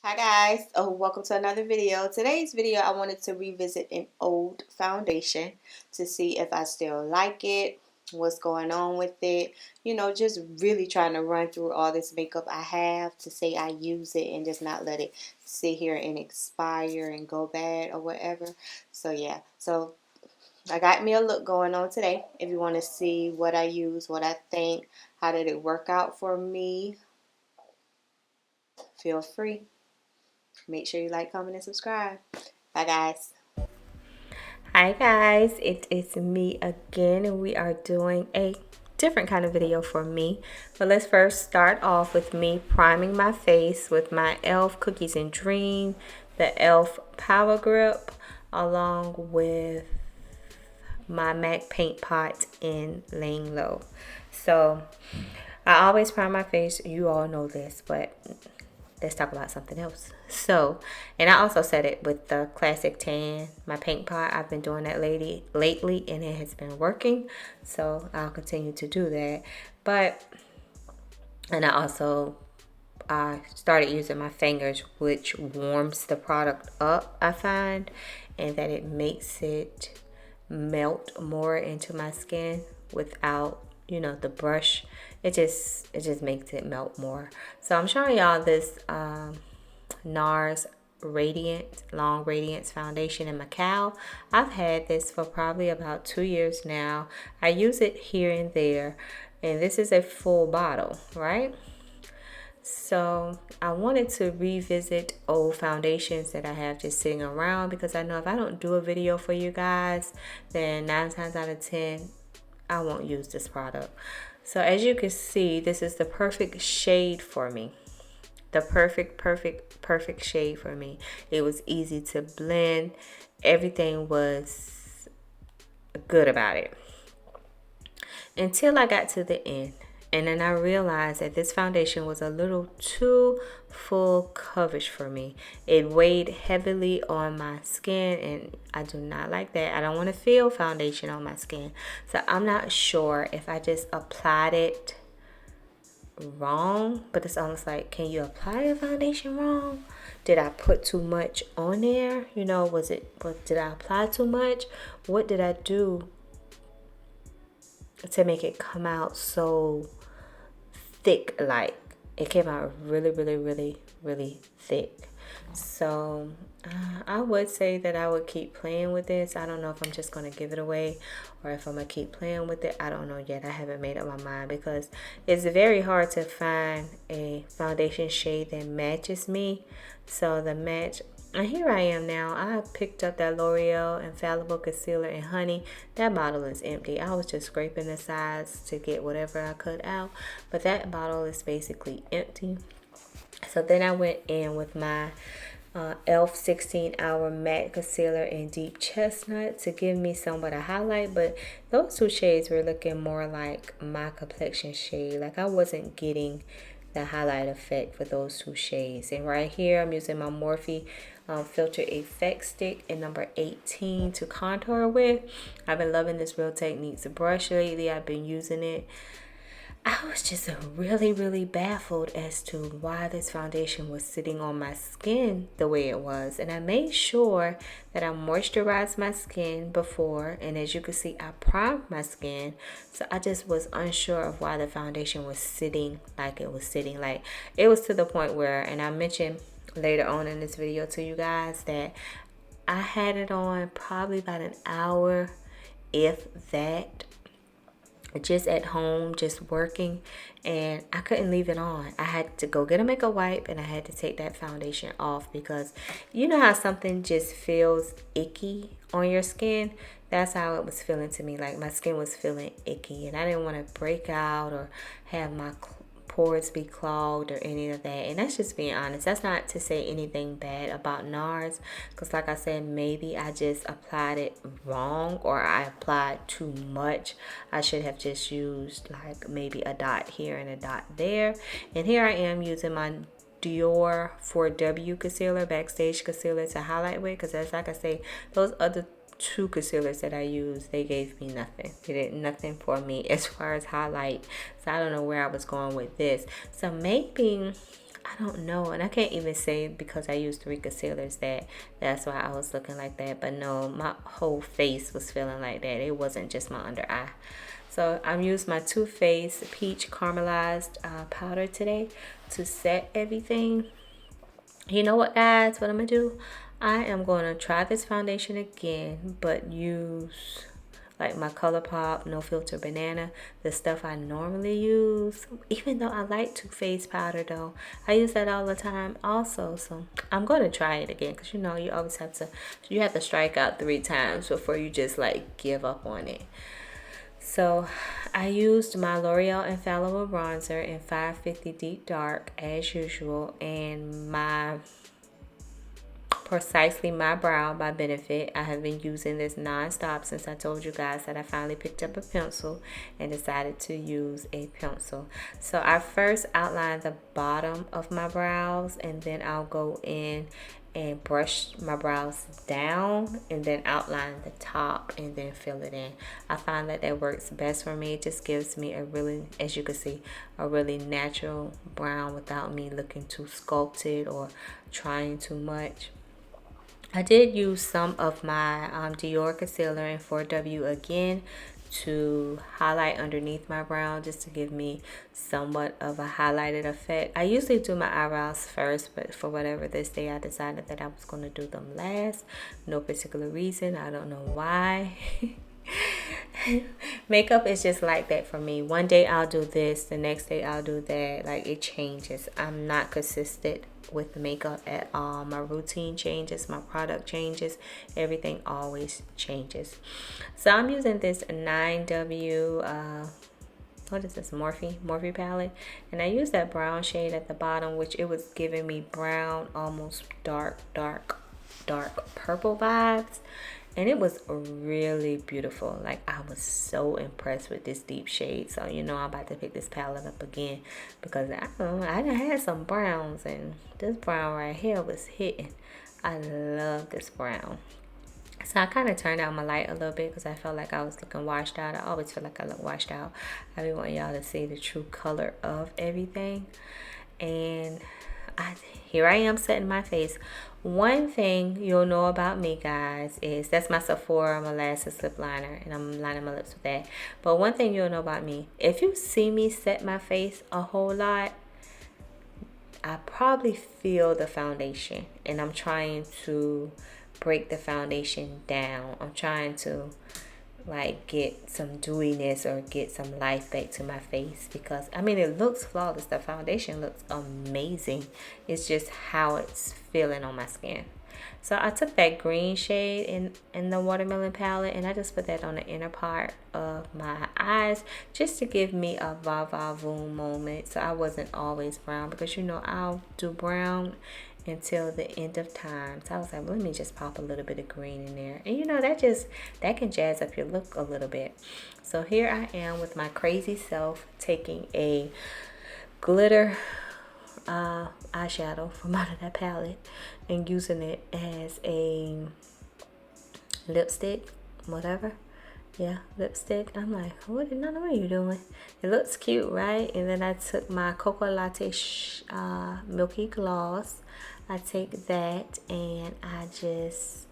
Hi guys, welcome to another video. Today's video I wanted to revisit an old foundation to see if I still like it, what's going on with it. You know, just really trying to run through all this makeup I have to say I use it and just not let it sit here and expire and go bad or whatever. So yeah, so I got me a look going on today. If you want to see what I use, what I think, how did it work out for me, feel free. Make sure you like, comment, and subscribe. Bye, guys. Hi, guys. It is me again, and we are doing a different kind of video for me. But let's first start off with me priming my face with my e.l.f. Cookies and Dream, the e.l.f. Power Grip, along with my MAC paint pot in Laying Low. So I always prime my face. You all know this, but let's talk about something else. So, and I also said it with the Classic Tan, my paint pot. I've been doing that lately, and it has been working. So I'll continue to do that. And I also started using my fingers, which warms the product up, I find, and that it makes it melt more into my skin without, you know, the brush. It just makes it melt more. So I'm showing y'all this Nars Long Radiance Foundation in Macao. I've had this for probably about 2 years now. I use it here and there, and this is a full bottle, right? So I wanted to revisit old foundations that I have just sitting around, because I know if I don't do a video for you guys, then 9 times out of 10 I won't use this product. So as you can see, this is the perfect shade for me. The perfect shade for me. It was easy to blend. Everything was good about it. Until I got to the end. And then I realized that this foundation was a little too full coverage for me. It weighed heavily on my skin, and I do not like that. I don't want to feel foundation on my skin. So I'm not sure if I just applied it wrong, but it's almost like, can you apply a foundation wrong? Did I put too much on there? You know, did I apply too much? What did I do to make it come out so thick? Like, it came out really thick. So I would say that I would keep playing with this. I don't know if I'm just going to give it away or if I'm going to keep playing with it. I don't know yet. I haven't made up my mind, because it's very hard to find a foundation shade that matches me. So the match, and here I am now. I picked up that L'Oreal Infallible Concealer in Honey. That bottle is empty. I was just scraping the sides to get whatever I could out, but that bottle is basically empty. So then I went in with my e.l.f. 16-Hour Matte Concealer in Deep Chestnut to give me somewhat a highlight, but those two shades were looking more like my complexion shade. Like, I wasn't getting the highlight effect for those two shades. And right here, I'm using my Morphe Filter Effect Stick in number 18 to contour with. I've been loving this Real Techniques brush lately. I've been using it. I was just really baffled as to why this foundation was sitting on my skin the way it was. And I made sure that I moisturized my skin before. And as you can see, I primed my skin. So I just was unsure of why the foundation was sitting like it was sitting. Like, it was to the point where, and I mentioned later on in this video to you guys, that I had it on probably about an hour, if that, just at home, just working, and I couldn't leave it on. I had to go get a makeup wipe, and I had to take that foundation off, because you know how something just feels icky on your skin? That's how it was feeling to me. Like, my skin was feeling icky, and I didn't want to break out or have my pores be clogged or any of that. And that's just being honest. That's not to say anything bad about Nars, because like I said, maybe I just applied it wrong, or I applied too much. I should have just used like maybe a dot here and a dot there. And here I am using my Dior 4W concealer, Backstage concealer, to highlight with, because as like I say, those other two concealers that I used, they gave me nothing. They did nothing for me as far as highlight. So I don't know where I was going with this. So maybe I don't know, and I can't even say because I used 3 concealers that's why I was looking like that. But no, my whole face was feeling like that. It wasn't just my under eye. So I'm using my Too Faced Peach Caramelized powder today to set everything. You know what, guys? What I'm gonna do? I am gonna try this foundation again, but use like my ColourPop No Filter Banana, the stuff I normally use. Even though I like Too Faced powder, though, I use that all the time also. So I'm gonna try it again because you know you always have to strike out 3 times before you just like give up on it. So I used my L'Oreal Infallible bronzer in 550 Deep Dark as usual, and my Precisely My Brow by Benefit. I have been using this non-stop since I told you guys that I finally picked up a pencil and decided to use a pencil. So I first outline the bottom of my brows, and then I'll go in and brush my brows down and then outline the top and then fill it in. I find that that works best for me. It just gives me a really, as you can see, a really natural brown without me looking too sculpted or trying too much. I did use some of my Dior concealer in 4W again to highlight underneath my brow just to give me somewhat of a highlighted effect. I usually do my eyebrows first, but for whatever this day I decided that I was going to do them last. No particular reason. I don't know why. Makeup is just like that for me. One day I'll do this, the next day I'll do that. Like, it changes. I'm not consistent with makeup at all. My routine changes, my product changes, everything always changes. So I'm using this 9W what is this, Morphe palette, and I use that brown shade at the bottom, which it was giving me brown, almost dark purple vibes, and it was really beautiful. Like, I was so impressed with this deep shade. So you know I'm about to pick this palette up again because I don't know, I done had some browns, and this brown right here was hitting. I love this brown. So I kind of turned down my light a little bit because I felt like I was looking washed out. I always feel like I look washed out. I be wanting y'all to see the true color of everything. And here I am setting my face. One thing you'll know about me, guys, is that's my Sephora Molasses lip liner, and I'm lining my lips with that. But one thing you'll know about me, if you see me set my face a whole lot, I probably feel the foundation, and I'm trying to break the foundation down. I'm trying to like get some dewiness or get some life back to my face, because I mean, it looks flawless. The foundation looks amazing. It's just how it's feeling on my skin. So I took that green shade in the watermelon palette, and I just put that on the inner part of my eyes just to give me a va va voom moment. So I wasn't always brown, because you know I'll do brown until the end of time. So I was like, well, let me just pop a little bit of green in there, and you know that can jazz up your look a little bit. So here I am with my crazy self taking a glitter eyeshadow from out of that palette and using it as a lipstick, whatever. Yeah, lipstick. I'm like, what are you doing? It looks cute, right? And then I took my Cocoa Latte Milky gloss. I take that and I just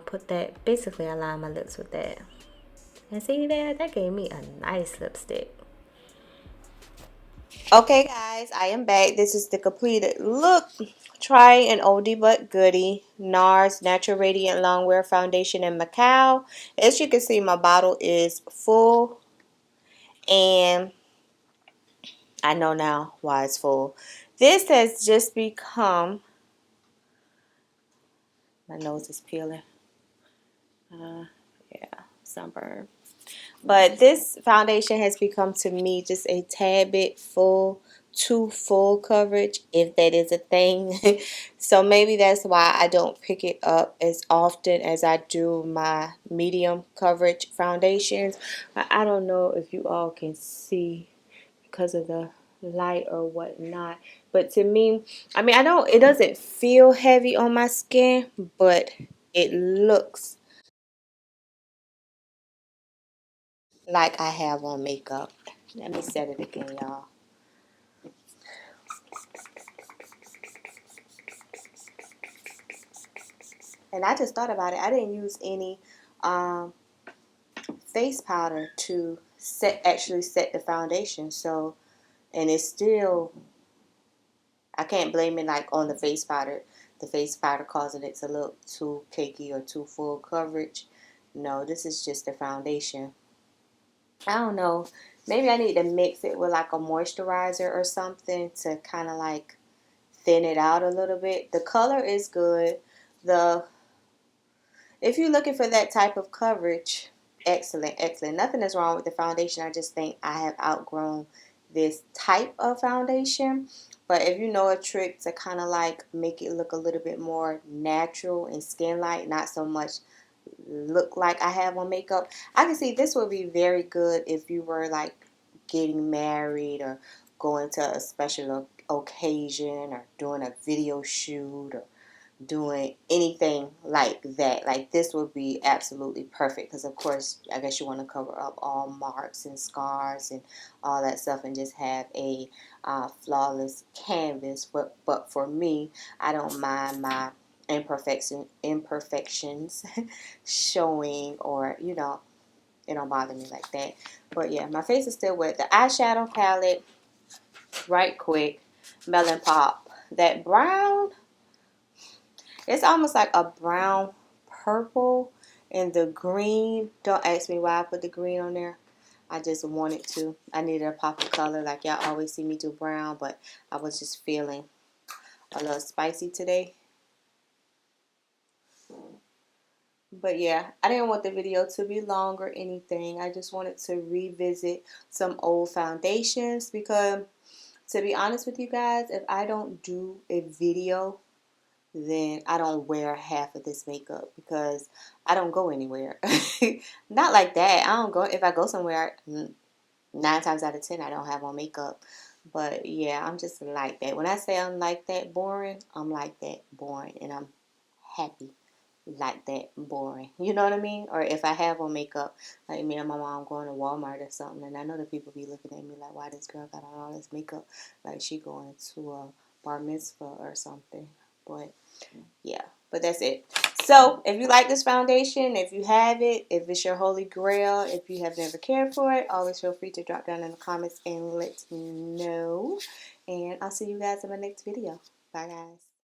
put that, basically I line my lips with that. And see there, that gave me a nice lipstick. Okay, guys, I am back. This is the completed look. Try an oldie but goodie Nars Natural Radiant Longwear Foundation in Macao. As you can see, my bottle is full, and I know now why it's full. This has just become, my nose is peeling. Yeah, sunburn. But this foundation has become to me just a tad bit full, too full coverage, if that is a thing. So maybe that's why I don't pick it up as often as I do my medium coverage foundations. I don't know if you all can see because of the light or whatnot. But to me, I mean, it doesn't feel heavy on my skin, but it looks like I have on makeup. Let me set it again, y'all. And I just thought about it. I didn't use any face powder to actually set the foundation. So, and it's still, I can't blame it like on the face powder. The face powder causing it to look too cakey or too full coverage. No, this is just the foundation. I don't know. Maybe I need to mix it with like a moisturizer or something to kind of like thin it out a little bit. The color is good. If you're looking for that type of coverage, excellent, excellent. Nothing is wrong with the foundation. I just think I have outgrown this type of foundation. But if you know a trick to kind of like make it look a little bit more natural and skin-like, not so much look like I have on makeup, I can see this would be very good if you were like getting married or going to a special occasion or doing a video shoot or doing anything like that. Like this would be absolutely perfect because of course I guess you want to cover up all marks and scars and all that stuff and just have a flawless canvas. But for me, I don't mind my imperfections showing, or you know, it don't bother me like that. But yeah, my face is still wet. The eyeshadow palette, right quick, Melon Pop, that brown, it's almost like a brown purple, and the green, don't ask me why I put the green on there. I just wanted to. I needed a pop of color. Like y'all always see me do brown, but I was just feeling a little spicy today. But yeah, I didn't want the video to be long or anything. I just wanted to revisit some old foundations because, to be honest with you guys, if I don't do a video, then I don't wear half of this makeup because I don't go anywhere. Not like that. I don't go. If I go somewhere, 9 times out of 10, I don't have on makeup. But yeah, I'm just like that. When I say I'm like that boring, I'm like that boring, and I'm happy like that boring. You know what I mean? Or if I have on makeup, like me and my mom going to Walmart or something, and I know that people be looking at me like, why this girl got on all this makeup? Like she going to a bar mitzvah or something. But yeah, but that's it. So if you like this foundation, if you have it, if it's your holy grail, if you have never cared for it, always feel free to drop down in the comments and let me know. And I'll see you guys in my next video. Bye guys.